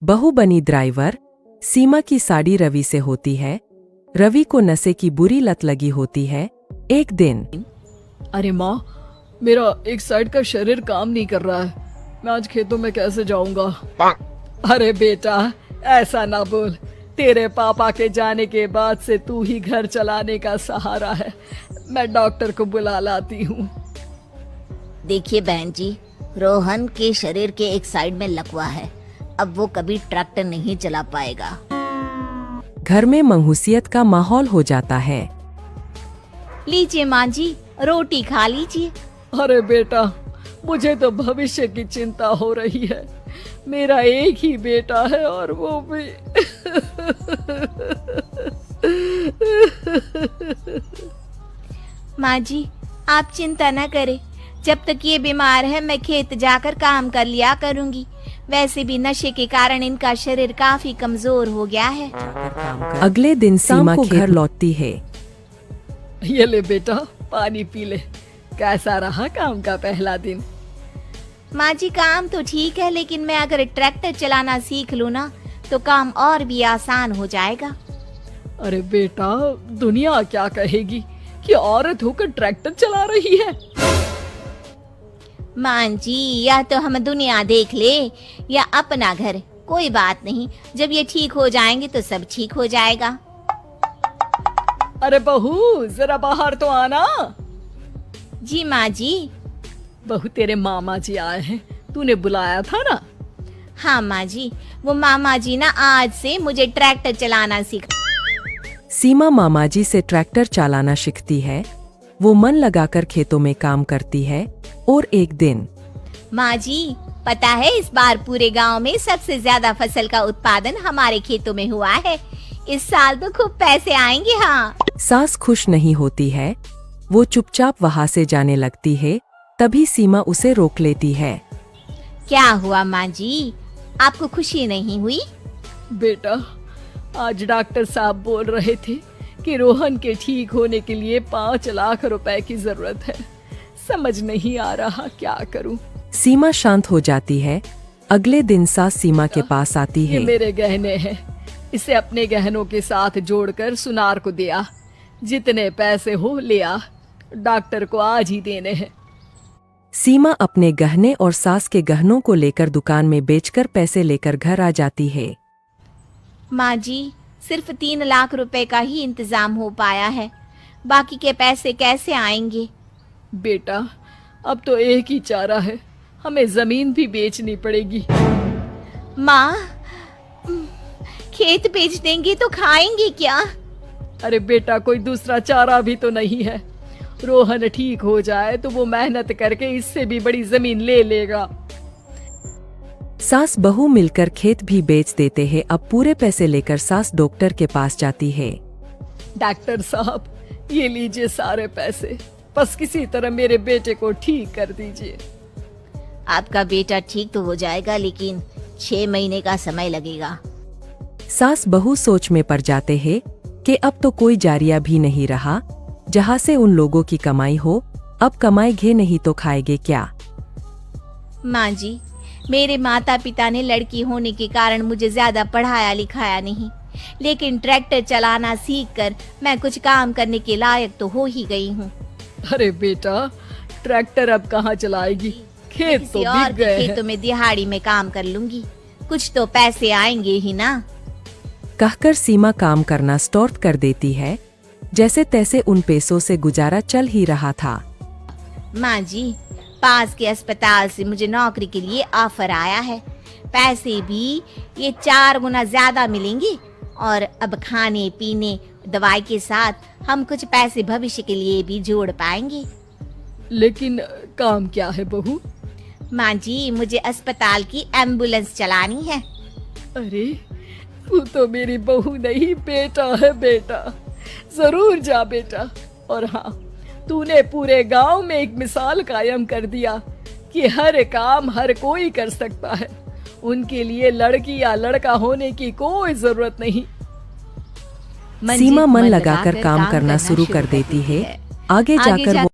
बहू बनी ड्राइवर। सीमा की साड़ी रवि से होती है। रवि को नशे की बुरी लत लगी होती है। एक दिन अरे माँ, मेरा एक साइड का शरीर काम नहीं कर रहा है। मैं आज खेतों में कैसे जाऊंगा? अरे बेटा, ऐसा ना बोल। तेरे पापा के जाने के बाद से तू ही घर चलाने का सहारा है। मैं डॉक्टर को बुला लाती हूँ। देखिए बहन जी, रोहन के शरीर के एक साइड में लकवा है। अब वो कभी ट्रैक्टर नहीं चला पाएगा। घर में मंहूसियत का माहौल हो जाता है। लीजिए माँ जी, रोटी खा लीजिए। अरे बेटा, मुझे तो भविष्य की चिंता हो रही है। मेरा एक ही बेटा है और वो भी माँ जी, आप चिंता न करें। जब तक ये बीमार है मैं खेत जाकर काम कर लिया करूँगी। वैसे भी नशे के कारण इनका शरीर काफी कमजोर हो गया है। अगले दिन सीमा को घर लौटती है। ये ले बेटा, पानी पी ले। कैसा रहा काम का पहला दिन? माँ जी, काम तो ठीक है, लेकिन मैं अगर ट्रैक्टर चलाना सीख लूँ ना तो काम और भी आसान हो जाएगा। अरे बेटा, दुनिया क्या कहेगी कि औरत होकर ट्रैक्टर चला रही है। माँ जी, या तो हम दुनिया देख ले या अपना घर, कोई बात नहीं। जब ये ठीक हो जाएंगे तो सब ठीक हो जाएगा। अरे बहू, जरा बाहर तो आना। जी माँ जी। बहू, तेरे मामा जी आए हैं, तूने बुलाया था ना? हाँ माँ जी, वो मामा जी ना आज से मुझे ट्रैक्टर चलाना सिखा। सीमा मामाजी से ट्रैक्टर चलाना सीखती है। वो मन लगाकर खेतों में काम करती है। और एक दिन माँ जी, पता है इस बार पूरे गांव में सबसे ज्यादा फसल का उत्पादन हमारे खेतों में हुआ है। इस साल तो खूब पैसे आएंगे। हाँ। सास खुश नहीं होती है। वो चुपचाप वहाँ से जाने लगती है। तभी सीमा उसे रोक लेती है। क्या हुआ माँ जी, आपको खुशी नहीं हुई? बेटा, आज डॉक्टर साहब बोल रहे थे कि रोहन के ठीक होने के लिए 5 लाख रुपए की जरूरत है। समझ नहीं आ रहा क्या करूं। सीमा शांत हो जाती है। अगले दिन सास सीमा के पास आती ये है। मेरे गहने हैं, इसे अपने गहनों के साथ जोड़कर सुनार को दिया। जितने पैसे हो ले आ, डॉक्टर को आज ही देने हैं। सीमा अपने गहने और सास के गहनों को लेकर दुकान में बेचकर पैसे लेकर घर आ जाती है। माँ जी, सिर्फ 3 लाख रुपए का ही इंतजाम हो पाया है। बाकी के पैसे कैसे आएंगे? बेटा, अब तो एक ही चारा है, हमें जमीन भी बेचनी पड़ेगी। माँ, खेत बेच देंगे तो खाएंगे क्या? अरे बेटा, कोई दूसरा चारा भी तो नहीं है। रोहन ठीक हो जाए तो वो मेहनत करके इससे भी बड़ी जमीन ले लेगा। सास बहू मिलकर खेत भी बेच देते हैं। अब पूरे पैसे लेकर सास डॉक्टर के पास जाती है। डॉक्टर साहब, ये लीजिए सारे पैसे, बस किसी तरह मेरे बेटे को ठीक कर दीजिए। आपका बेटा ठीक तो हो जाएगा, लेकिन 6 महीने का समय लगेगा। सास बहू सोच में पड़ जाते हैं कि अब तो कोई जारिया भी नहीं रहा जहाँ से उन लोगों की कमाई हो। अब कमाएंगे नहीं तो खाएंगे क्या? माँ जी, मेरे माता पिता ने लड़की होने के कारण मुझे ज्यादा पढ़ाया लिखाया नहीं, लेकिन ट्रैक्टर चलाना सीखकर मैं कुछ काम करने के लायक तो हो ही गई हूँ। अरे बेटा, ट्रैक्टर अब कहाँ चलाएगी? खेत तो किसी और बिक के गए हैं। खेतों में दिहाड़ी में काम कर लूंगी, कुछ तो पैसे आएंगे ही ना। कहकर सीमा काम करना स्टार्ट कर देती है। जैसे तैसे उन पैसों से गुजारा चल ही रहा था। माँ जी, पास के अस्पताल से मुझे नौकरी के लिए ऑफर आया है। पैसे भी ये 4 गुना ज्यादा मिलेंगे और अब खाने पीने दवाई के साथ हम कुछ पैसे भविष्य के लिए भी जोड़ पाएंगे। लेकिन काम क्या है बहू? माँ जी, मुझे अस्पताल की एम्बुलेंस चलानी है। अरे, तू तो मेरी बहू नहीं, बेटा है। बेटा, जरूर जा बेटा। और हाँ, तूने पूरे गांव में एक मिसाल कायम कर दिया कि हर काम हर कोई कर सकता है। उनके लिए लड़की या लड़का होने की कोई जरूरत नहीं। सीमा मन लगाकर काम करना शुरू कर देती है। आगे जाकर वो